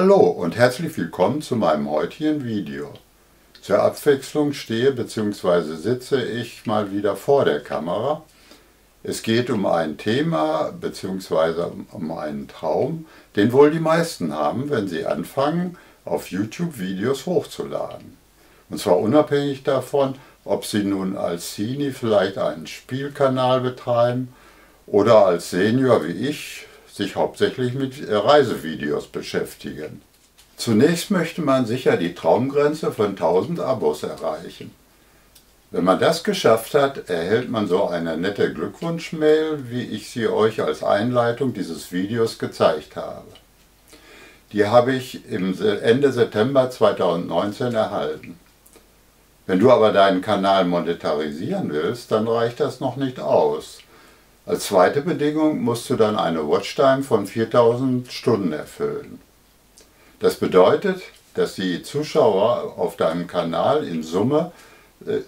Hallo und herzlich willkommen zu meinem heutigen Video. Zur Abwechslung stehe bzw. sitze ich mal wieder vor der Kamera. Es geht um ein Thema bzw. um einen Traum, den wohl die meisten haben, wenn sie anfangen, auf YouTube Videos hochzuladen. Und zwar unabhängig davon, ob sie nun als Teenie vielleicht einen Spielkanal betreiben oder als Senior wie ich sich hauptsächlich mit Reisevideos beschäftigen. Zunächst möchte man sicher die Traumgrenze von 1000 Abos erreichen. Wenn man das geschafft hat, erhält man so eine nette Glückwunsch-Mail, wie ich sie euch als Einleitung dieses Videos gezeigt habe. Die habe ich Ende September 2019 erhalten. Wenn du aber deinen Kanal monetarisieren willst, dann reicht das noch nicht aus. Als zweite Bedingung musst du dann eine Watchtime von 4000 Stunden erfüllen. Das bedeutet, dass die Zuschauer auf deinem Kanal in Summe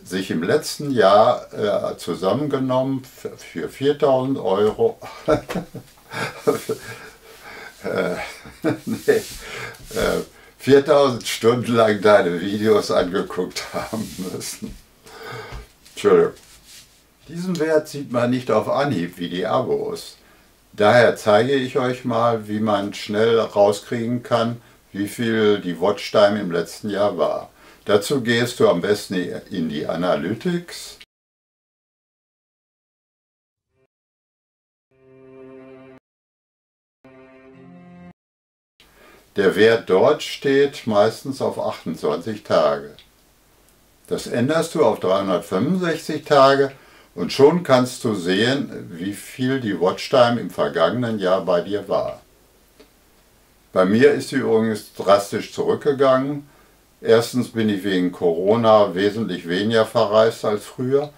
sich im letzten Jahr zusammengenommen für 4000 Euro 4000 Stunden lang deine Videos angeguckt haben müssen. Entschuldigung. Diesen Wert sieht man nicht auf Anhieb wie die Abos. Daher zeige ich euch mal, wie man schnell rauskriegen kann, wie viel die Watchtime im letzten Jahr war. Dazu gehst du am besten in die Analytics. Der Wert dort steht meistens auf 28 Tage. Das änderst du auf 365 Tage und schon kannst du sehen, wie viel die Watchtime im vergangenen Jahr bei dir war. Bei mir ist sie übrigens drastisch zurückgegangen. Erstens bin ich wegen Corona wesentlich weniger verreist als früher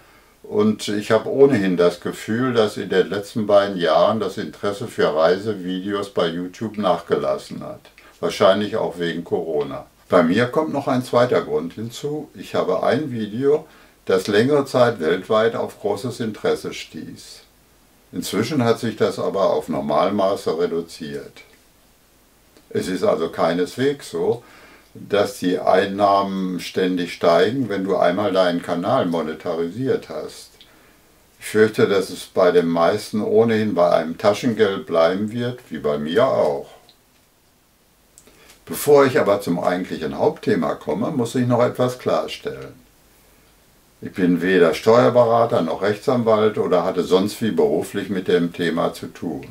und ich habe ohnehin das Gefühl, dass in den letzten beiden Jahren das Interesse für Reisevideos bei YouTube nachgelassen hat. Wahrscheinlich auch wegen Corona. Bei mir kommt noch ein zweiter Grund hinzu. Ich habe ein Video, das längere Zeit weltweit auf großes Interesse stieß. Inzwischen hat sich das aber auf Normalmaße reduziert. Es ist also keineswegs so, dass die Einnahmen ständig steigen, wenn du einmal deinen Kanal monetarisiert hast. Ich fürchte, dass es bei den meisten ohnehin bei einem Taschengeld bleiben wird, wie bei mir auch. Bevor ich aber zum eigentlichen Hauptthema komme, muss ich noch etwas klarstellen. Ich bin weder Steuerberater noch Rechtsanwalt oder hatte sonst wie beruflich mit dem Thema zu tun.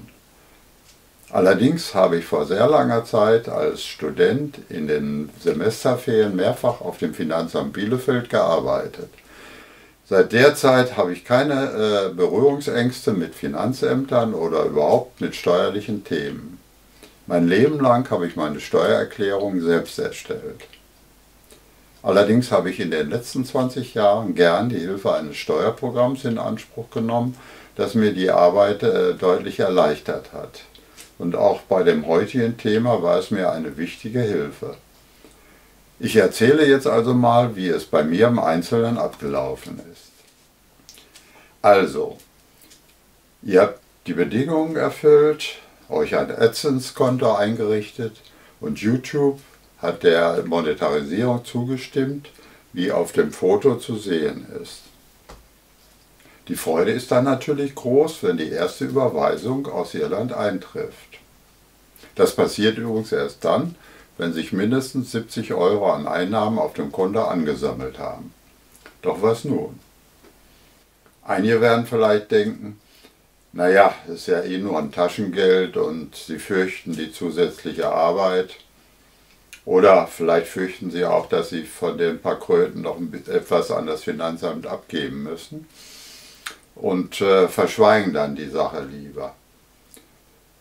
Allerdings habe ich vor sehr langer Zeit als Student in den Semesterferien mehrfach auf dem Finanzamt Bielefeld gearbeitet. Seit der Zeit habe ich keine Berührungsängste mit Finanzämtern oder überhaupt mit steuerlichen Themen. Mein Leben lang habe ich meine Steuererklärung selbst erstellt. Allerdings habe ich in den letzten 20 Jahren gern die Hilfe eines Steuerprogramms in Anspruch genommen, das mir die Arbeit deutlich erleichtert hat. Und auch bei dem heutigen Thema war es mir eine wichtige Hilfe. Ich erzähle jetzt also mal, wie es bei mir im Einzelnen abgelaufen ist. Also, ihr habt die Bedingungen erfüllt, euch ein AdSense-Konto eingerichtet und YouTube hat der Monetarisierung zugestimmt, wie auf dem Foto zu sehen ist. Die Freude ist dann natürlich groß, wenn die erste Überweisung aus Irland eintrifft. Das passiert übrigens erst dann, wenn sich mindestens 70 Euro an Einnahmen auf dem Konto angesammelt haben. Doch was nun? Einige werden vielleicht denken, naja, das ist ja eh nur ein Taschengeld und sie fürchten die zusätzliche Arbeit. Oder vielleicht fürchten sie auch, dass sie von den paar Kröten noch etwas an das Finanzamt abgeben müssen und verschweigen dann die Sache lieber.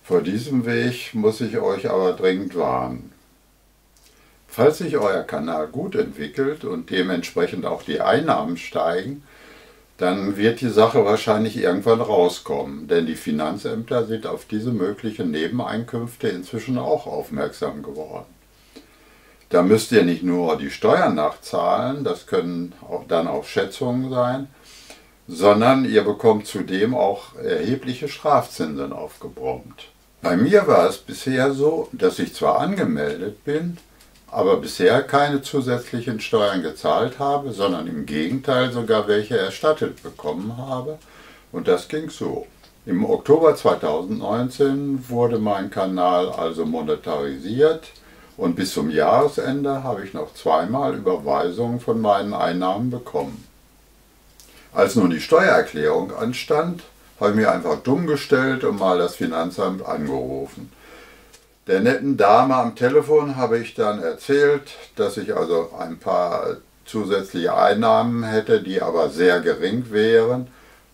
Vor diesem Weg muss ich euch aber dringend warnen. Falls sich euer Kanal gut entwickelt und dementsprechend auch die Einnahmen steigen, dann wird die Sache wahrscheinlich irgendwann rauskommen, denn die Finanzämter sind auf diese möglichen Nebeneinkünfte inzwischen auch aufmerksam geworden. Da müsst ihr nicht nur die Steuern nachzahlen, das können dann auch Schätzungen sein, sondern ihr bekommt zudem auch erhebliche Strafzinsen aufgebrummt. Bei mir war es bisher so, dass ich zwar angemeldet bin, aber bisher keine zusätzlichen Steuern gezahlt habe, sondern im Gegenteil sogar welche erstattet bekommen habe. Und das ging so. Im Oktober 2019 wurde mein Kanal also monetarisiert und bis zum Jahresende habe ich noch zweimal Überweisungen von meinen Einnahmen bekommen. Als nun die Steuererklärung anstand, habe ich mich einfach dumm gestellt und mal das Finanzamt angerufen. Der netten Dame am Telefon habe ich dann erzählt, dass ich also ein paar zusätzliche Einnahmen hätte, die aber sehr gering wären.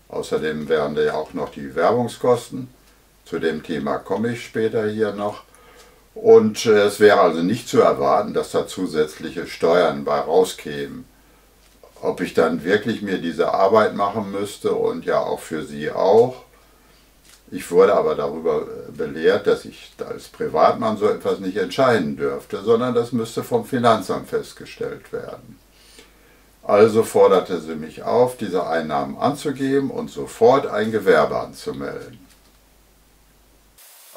Außerdem wären da ja auch noch die Werbungskosten. Zu dem Thema komme ich später hier noch. Und es wäre also nicht zu erwarten, dass da zusätzliche Steuern bei rauskämen. Ob ich dann wirklich mir diese Arbeit machen müsste und ja auch für Sie auch. Ich wurde aber darüber belehrt, dass ich als Privatmann so etwas nicht entscheiden dürfte, sondern das müsste vom Finanzamt festgestellt werden. Also forderte sie mich auf, diese Einnahmen anzugeben und sofort ein Gewerbe anzumelden.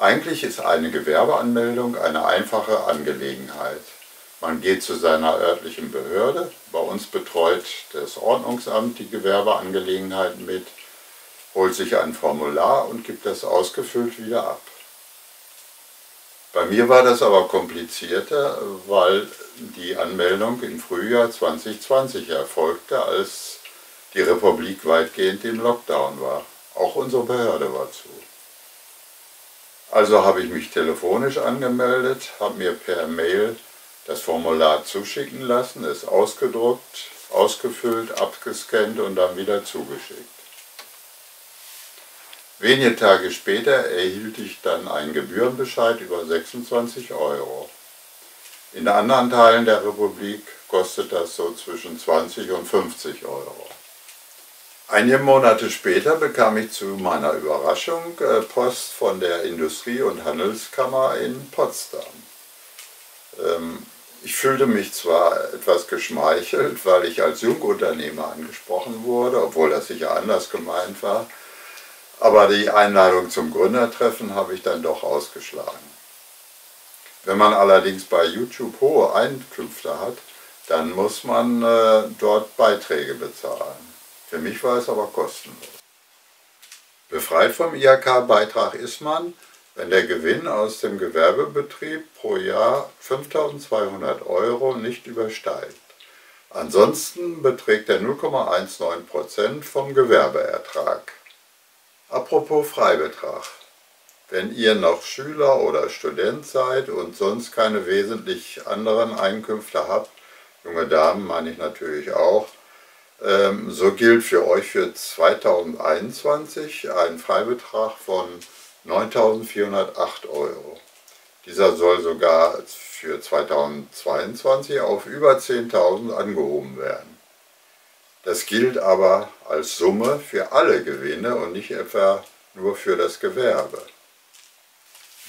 Eigentlich ist eine Gewerbeanmeldung eine einfache Angelegenheit. Man geht zu seiner örtlichen Behörde, bei uns betreut das Ordnungsamt die Gewerbeangelegenheiten mit, holt sich ein Formular und gibt das ausgefüllt wieder ab. Bei mir war das aber komplizierter, weil die Anmeldung im Frühjahr 2020 erfolgte, als die Republik weitgehend im Lockdown war. Auch unsere Behörde war zu. Also habe ich mich telefonisch angemeldet, habe mir per Mail das Formular zuschicken lassen, es ausgedruckt, ausgefüllt, abgescannt und dann wieder zugeschickt. Wenige Tage später erhielt ich dann einen Gebührenbescheid über 26 €. In anderen Teilen der Republik kostet das so zwischen 20 und 50 €. Einige Monate später bekam ich zu meiner Überraschung Post von der Industrie- und Handelskammer in Potsdam. Ich fühlte mich zwar etwas geschmeichelt, weil ich als Jungunternehmer angesprochen wurde, obwohl das sicher anders gemeint war, aber die Einladung zum Gründertreffen habe ich dann doch ausgeschlagen. Wenn man allerdings bei YouTube hohe Einkünfte hat, dann muss man dort Beiträge bezahlen. Für mich war es aber kostenlos. Befreit vom IHK-Beitrag ist man, wenn der Gewinn aus dem Gewerbebetrieb pro Jahr 5.200 € nicht übersteigt. Ansonsten beträgt er 0,19% vom Gewerbeertrag. Apropos Freibetrag. Wenn ihr noch Schüler oder Student seid und sonst keine wesentlich anderen Einkünfte habt, junge Damen meine ich natürlich auch, so gilt für euch für 2021 ein Freibetrag von 9.408 €. Dieser soll sogar für 2022 auf über 10.000 angehoben werden. Das gilt aber als Summe für alle Gewinne und nicht etwa nur für das Gewerbe.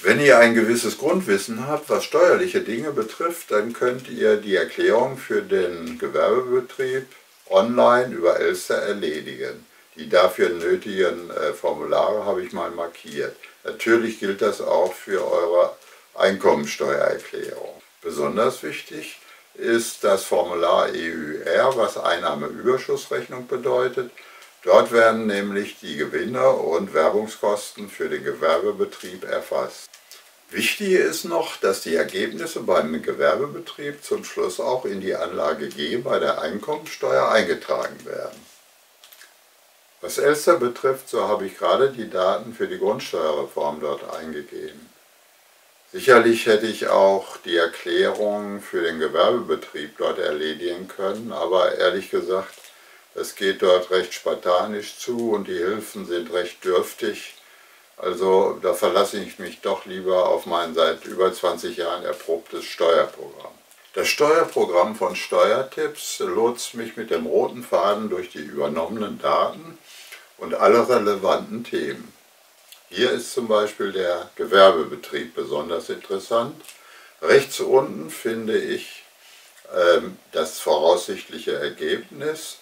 Wenn ihr ein gewisses Grundwissen habt, was steuerliche Dinge betrifft, dann könnt ihr die Erklärung für den Gewerbebetrieb online über Elster erledigen. Die dafür nötigen Formulare habe ich mal markiert. Natürlich gilt das auch für eure Einkommensteuererklärung. Besonders wichtig ist das Formular EUR, was Einnahmeüberschussrechnung bedeutet. Dort werden nämlich die Gewinne und Werbungskosten für den Gewerbebetrieb erfasst. Wichtig ist noch, dass die Ergebnisse beim Gewerbebetrieb zum Schluss auch in die Anlage G bei der Einkommensteuer eingetragen werden. Was Elster betrifft, so habe ich gerade die Daten für die Grundsteuerreform dort eingegeben. Sicherlich hätte ich auch die Erklärung für den Gewerbebetrieb dort erledigen können, aber ehrlich gesagt, es geht dort recht spartanisch zu und die Hilfen sind recht dürftig. Also da verlasse ich mich doch lieber auf mein seit über 20 Jahren erprobtes Steuerprogramm. Das Steuerprogramm von Steuertipps lotst mich mit dem roten Faden durch die übernommenen Daten und alle relevanten Themen. Hier ist zum Beispiel der Gewerbebetrieb besonders interessant. Rechts unten finde ich das voraussichtliche Ergebnis,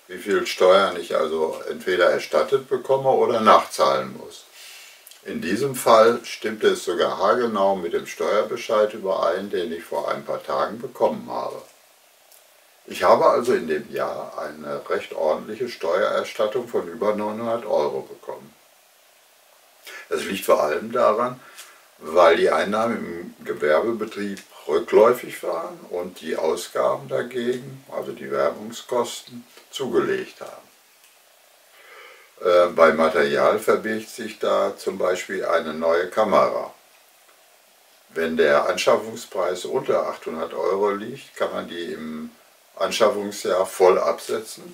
wie viel Steuern ich also entweder erstattet bekomme oder nachzahlen muss. In diesem Fall stimmte es sogar haargenau mit dem Steuerbescheid überein, den ich vor ein paar Tagen bekommen habe. Ich habe also in dem Jahr eine recht ordentliche Steuererstattung von über 900 € bekommen. Das liegt vor allem daran, weil die Einnahmen im Gewerbebetrieb rückläufig waren und die Ausgaben dagegen, also die Werbungskosten, zugelegt haben. Bei Material verbirgt sich da zum Beispiel eine neue Kamera. Wenn der Anschaffungspreis unter 800 € liegt, kann man die im Anschaffungsjahr voll absetzen.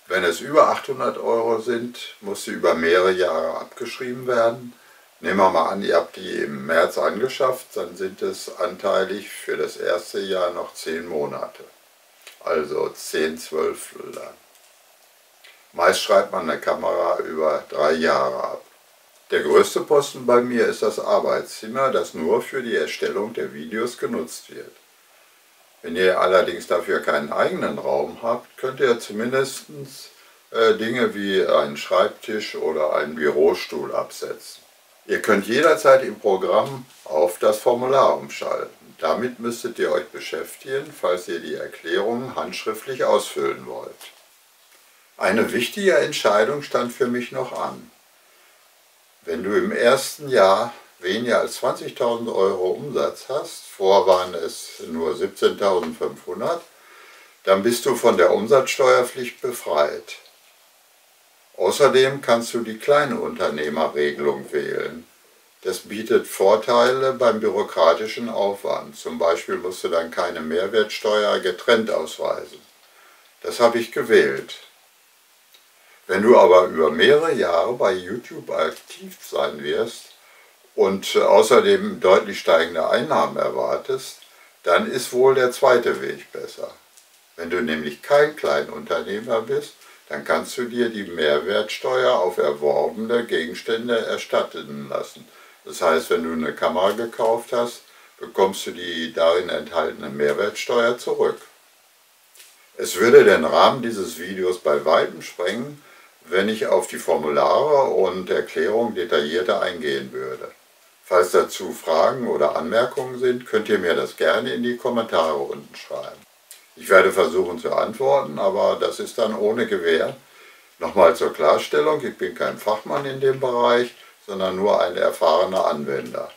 Wenn es über 800 € sind, muss sie über mehrere Jahre abgeschrieben werden. Nehmen wir mal an, ihr habt die im März angeschafft, dann sind es anteilig für das erste Jahr noch 10 Monate. Also 10 Zwölftel lang. Meist schreibt man eine Kamera über 3 Jahre ab. Der größte Posten bei mir ist das Arbeitszimmer, das nur für die Erstellung der Videos genutzt wird. Wenn ihr allerdings dafür keinen eigenen Raum habt, könnt ihr zumindest Dinge wie einen Schreibtisch oder einen Bürostuhl absetzen. Ihr könnt jederzeit im Programm auf das Formular umschalten. Damit müsstet ihr euch beschäftigen, falls ihr die Erklärungen handschriftlich ausfüllen wollt. Eine wichtige Entscheidung stand für mich noch an. Wenn du im ersten Jahr weniger als 20.000 € Umsatz hast, vorher waren es nur 17.500, dann bist du von der Umsatzsteuerpflicht befreit. Außerdem kannst du die Kleinunternehmerregelung wählen. Das bietet Vorteile beim bürokratischen Aufwand. Zum Beispiel musst du dann keine Mehrwertsteuer getrennt ausweisen. Das habe ich gewählt. Wenn du aber über mehrere Jahre bei YouTube aktiv sein wirst und außerdem deutlich steigende Einnahmen erwartest, dann ist wohl der zweite Weg besser. Wenn du nämlich kein Kleinunternehmer bist, dann kannst du dir die Mehrwertsteuer auf erworbene Gegenstände erstatten lassen. Das heißt, wenn du eine Kamera gekauft hast, bekommst du die darin enthaltene Mehrwertsteuer zurück. Es würde den Rahmen dieses Videos bei weitem sprengen, wenn ich auf die Formulare und Erklärungen detaillierter eingehen würde. Falls dazu Fragen oder Anmerkungen sind, könnt ihr mir das gerne in die Kommentare unten schreiben. Ich werde versuchen zu antworten, aber das ist dann ohne Gewähr. Nochmal zur Klarstellung, ich bin kein Fachmann in dem Bereich, sondern nur ein erfahrener Anwender.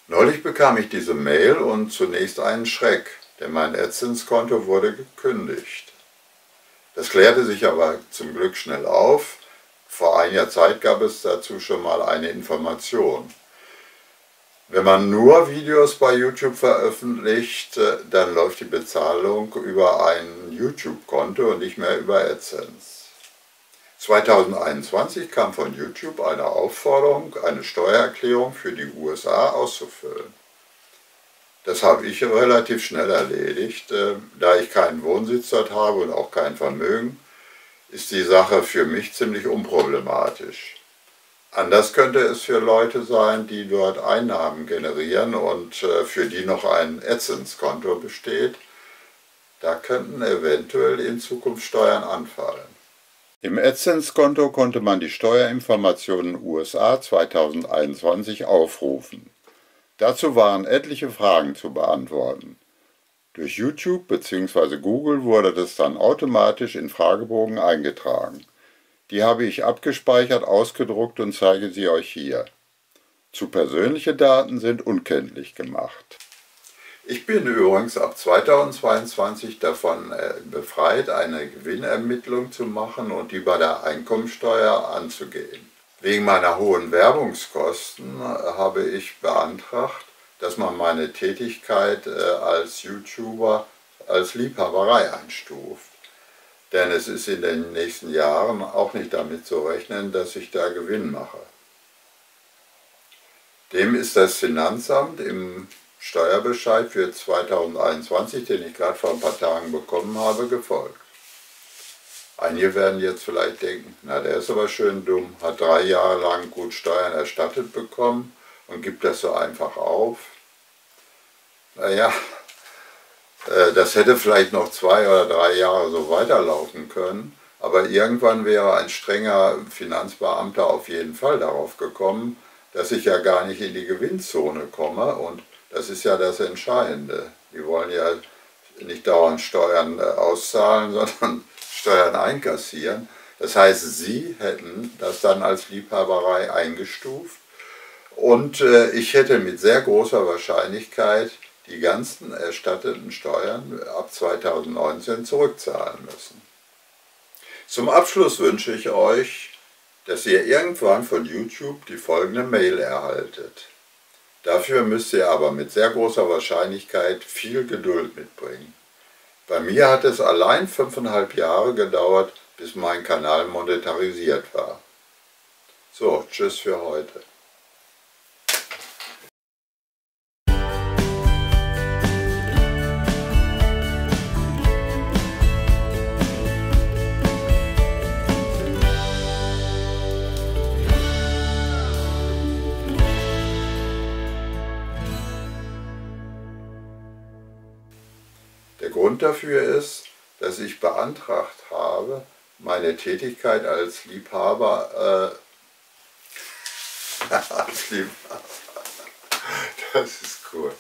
Neulich bekam ich diese Mail und zunächst einen Schreck, denn mein AdSense-Konto wurde gekündigt. Das klärte sich aber zum Glück schnell auf. Vor einiger Zeit gab es dazu schon mal eine Information. Wenn man nur Videos bei YouTube veröffentlicht, dann läuft die Bezahlung über ein YouTube-Konto und nicht mehr über AdSense. 2021 kam von YouTube eine Aufforderung, eine Steuererklärung für die USA auszufüllen. Das habe ich relativ schnell erledigt. Da ich keinen Wohnsitz dort habe und auch kein Vermögen, ist die Sache für mich ziemlich unproblematisch. Anders könnte es für Leute sein, die dort Einnahmen generieren und für die noch ein AdSense-Konto besteht. Da könnten eventuell in Zukunft Steuern anfallen. Im AdSense-Konto konnte man die Steuerinformationen USA 2021 aufrufen. Dazu waren etliche Fragen zu beantworten. Durch YouTube bzw. Google wurde das dann automatisch in Fragebogen eingetragen. Die habe ich abgespeichert, ausgedruckt und zeige sie euch hier. Zu persönliche Daten sind unkenntlich gemacht. Ich bin übrigens ab 2022 davon befreit, eine Gewinnermittlung zu machen und die bei der Einkommensteuer anzugehen. Wegen meiner hohen Werbungskosten habe ich beantragt, dass man meine Tätigkeit als YouTuber als Liebhaberei einstuft. Denn es ist in den nächsten Jahren auch nicht damit zu rechnen, dass ich da Gewinn mache. Dem ist das Finanzamt im Steuerbescheid für 2021, den ich gerade vor ein paar Tagen bekommen habe, gefolgt. Einige werden jetzt vielleicht denken, na, der ist aber schön dumm, hat 3 Jahre lang gut Steuern erstattet bekommen und gibt das so einfach auf. Naja, das hätte vielleicht noch 2 oder 3 Jahre so weiterlaufen können, Aber irgendwann wäre ein strenger Finanzbeamter auf jeden Fall darauf gekommen, dass ich ja gar nicht in die Gewinnzone komme, und das ist ja das Entscheidende. Die wollen ja nicht dauernd Steuern auszahlen, sondern Steuern einkassieren. Das heißt, sie hätten das dann als Liebhaberei eingestuft, und ich hätte mit sehr großer Wahrscheinlichkeit die ganzen erstatteten Steuern ab 2019 zurückzahlen müssen. Zum Abschluss wünsche ich euch, dass ihr irgendwann von YouTube die folgende Mail erhaltet. Dafür müsst ihr aber mit sehr großer Wahrscheinlichkeit viel Geduld mitbringen. Bei mir hat es allein 5,5 Jahre gedauert, bis mein Kanal monetarisiert war. So, tschüss für heute. Der Grund dafür ist, dass ich beantragt habe, meine Tätigkeit als Liebhaber, das ist cool.